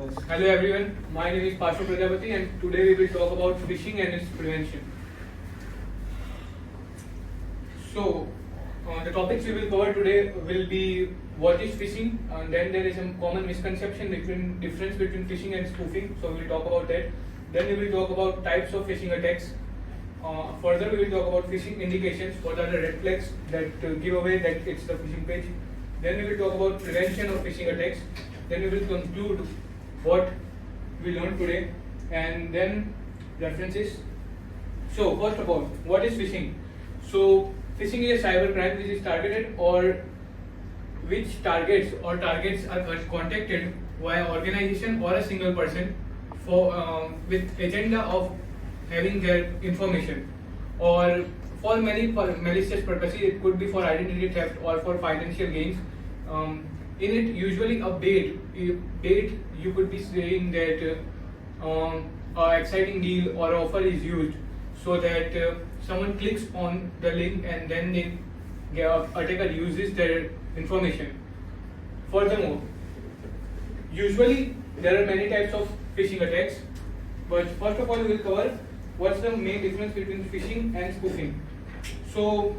calls. Hello everyone, my name is Pashu Prajapati and today we will talk about phishing and its prevention. So, the topics we will cover today will be what is phishing, and then there is a common misconception between difference between phishing and spoofing. So we will talk about that. Then we will talk about types of phishing attacks. Further, we will talk about phishing indications. What are the red flags that give away that it's the phishing page? Then we will talk about prevention of phishing attacks. Then we will conclude what we learned today, and then references. So first of all, what is phishing? So phishing is a cyber crime which is targeted or which targets are contacted via organization or a single person for with agenda of having their information, or for many malicious purposes. It could be for identity theft or for financial gains. In it, usually a bait you could be saying that a exciting deal or offer is used so that someone clicks on the link and then the attacker uses their information. Furthermore, usually there are many types of phishing attacks, but first of all we will cover what's the main difference between phishing and spoofing. So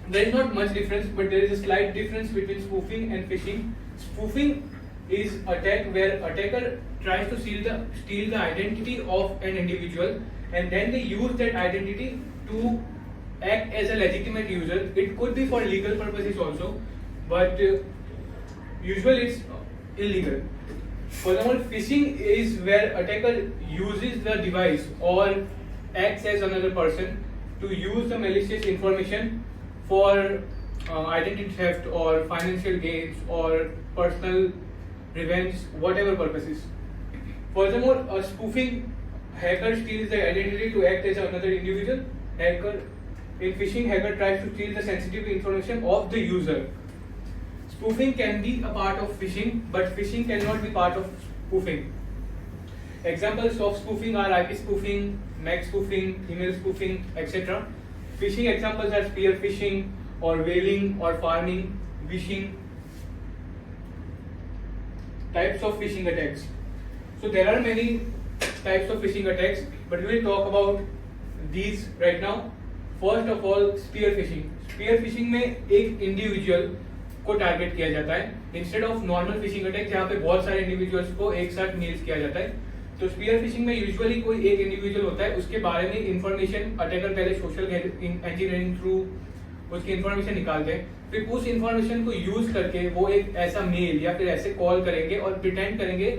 there is not much difference, but there is a slight difference between spoofing and phishing. Spoofing is attack where attacker tries to steal the identity of an individual, and then they use that identity to act as a legitimate user. It could be for legal purposes also, but usually it's illegal. Furthermore, phishing is where attacker uses the device or acts as another person to use the malicious information for identity theft or financial gains or personal revenge, whatever purposes. Furthermore, a spoofing hacker steals the identity to act as another individual. In phishing, hacker tries to steal the sensitive information of the user. Spoofing can be a part of phishing, but phishing cannot be part of spoofing. Examples of spoofing are IP spoofing, MAC spoofing, email spoofing, etc. Phishing examples are spear phishing or whaling or farming, wishing. Types of phishing attacks. So there are many types of phishing attacks, but we will talk about these right now. First of all, spear phishing. Spear phishing में एक individual को target किया जाता है instead of normal phishing attack जहाँ पे बहुत सारे इंडिविजुअल्स को एक साथ मेल्स किया जाता है. तो स्पीयर फिशिंग में यूजुअली कोई एक इंडिविजुअल होता है, उसके बारे में इंफॉर्मेशन अटैकर पहले सोशल इंजीनियरिंग थ्रू उसकी इंफॉर्मेशन निकालते हैं, फिर उस इंफॉर्मेशन को यूज करके वो एक ऐसा मेल या फिर ऐसे कॉल करेंगे और प्रिटेंड करेंगे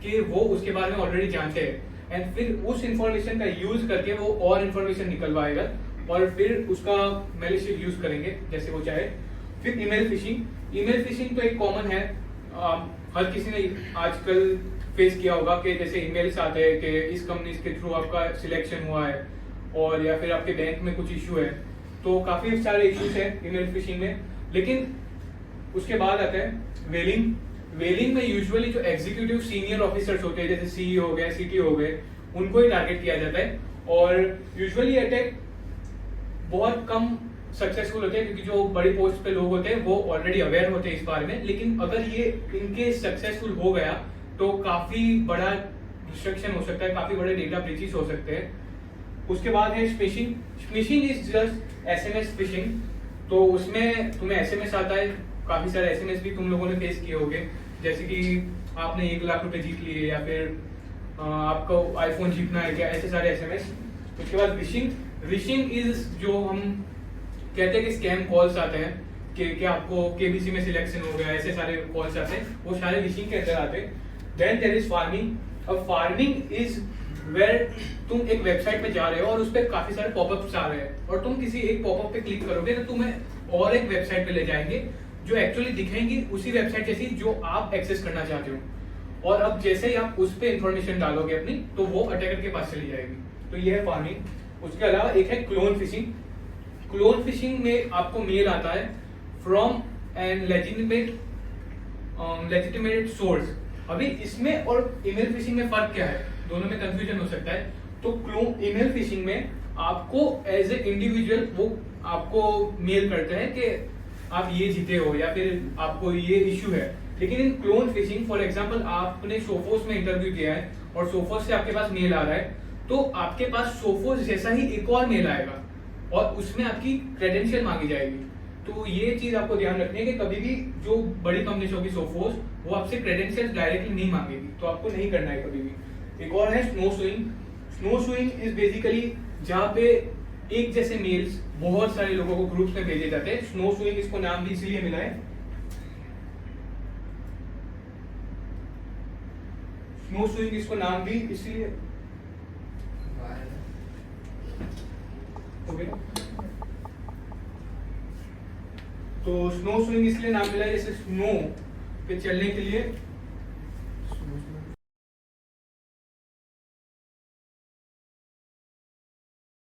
कि वो उसके बारे में ऑलरेडी जानते हैं, एंड फिर उस इंफॉर्मेशन का यूज करके वो और इंफॉर्मेशन निकलवाएगा और फिर उसका मैलिशियस यूज करेंगे जैसे वो चाहे. फिर ईमेल फिशिंग तो एक कॉमन है, हर किसी ने आजकल फेस किया होगा कि जैसे ईमेल्स आते हैं कि इस कंपनी के थ्रू आपका सिलेक्शन हुआ है और या फिर आपके बैंक में कुछ इशू है. तो काफी सारे इश्यूज हैं ईमेल फिशिंग में. लेकिन उसके बाद आता है वेलिंग में यूजुअली जो एग्जीक्यूटिव सीनियर ऑफिसर्स होते हैं जैसे सीईओ हो गए, सीटीओ हो गए, उनको ही टारगेट किया जाता है और यूजुअली अटैक बहुत कम सक्सेसफुल होते हैं क्योंकि जो बड़ी पोस्ट पे लोग होते हैं वो ऑलरेडी अवेयर होते हैं इस बारे में. लेकिन अगर ये इनके सक्सेसफुल हो गया तो काफी बड़ा डिस्ट्रक्शन हो सकता है, काफी बड़े डेटा ब्रीचेस हो सकते हैं. उसके बाद है smishing is just SMS fishing. तो उसमें तुम्हें एसएमएस आता है, काफी सारे एसएमएस भी तुम लोगों ने फेस किए होंगे, जैसे कि आपने 1 लाख रुपए जीत लिए या फिर आपको आईफोन जीतना है क्या, ऐसे सारे एसएमएस. उसके बाद विशिंग इज जो हम कहते हैं कि स्कैम कॉल्स आते हैं कि आपको केबीसी में सिलेक्शन हो गया, ऐसे सारे कॉल्स आते हैं, वो सारे विशिंग के अंदर आते हैं. Then there is farming. अब फार्मिंग इज वेयर तुम एक वेबसाइट पे जा रहे हो और उस पर काफी सारे पॉपअप्स आ रहे हैं और तुम किसी एक पॉपअप पे क्लिक करोगे तो तुम्हें और एक वेबसाइट पे ले जाएंगे जो एक्चुअली दिखेंगी उसी वेबसाइट जैसी जो आप एक्सेस करना चाहते हो. और अब जैसे ही आप उस पर इंफॉर्मेशन डालोगे अपनी तो वो अटैकर के पास चली जाएगी. तो ये है फार्मिंग. उसके अलावा एक है क्लोन फिशिंग में आपको मेल आता है फ्रॉम एन लेजिटिमेट सोर्स. अभी इसमें और ईमेल फिशिंग में फर्क क्या है, दोनों में कंफ्यूजन हो सकता है. तो ईमेल फिशिंग में आपको एज ए इंडिविजुअल वो आपको मेल करते हैं कि आप ये जीते हो या फिर आपको ये इश्यू है, लेकिन इन क्लोन फिशिंग, फॉर एग्जांपल आपने सोफोस में इंटरव्यू किया है और सोफोस से आपके पास मेल आ रहा है, तो आपके पास सोफोस जैसा ही एक और मेल आएगा और उसमें आपकी क्रेडेंशियल मांगी जाएगी। तो ये चीज आपको ध्यान रखनी है कि कभी भी जो बड़ी कंपनीज होगी सोफोस, वो आपसे क्रेडेंशियल डायरेक्टली नहीं मांगेगी, तो आपको नहीं करना है कभी भी। एक और है snow sewing. Snow sewing is basically जहाँ पे एक जैसे मेल्स बहुत सारे लोगों को ग्रुप्स में भेजे जाते हैं। स्नो सुइंग इसको नाम भी इसीलिए मिला है, स्नो सुइंग इसको नाम भी इसलिए ओके। तो स्नो स्विंग इसलिए नाम मिला है जैसे स्नो पे चलने के लिए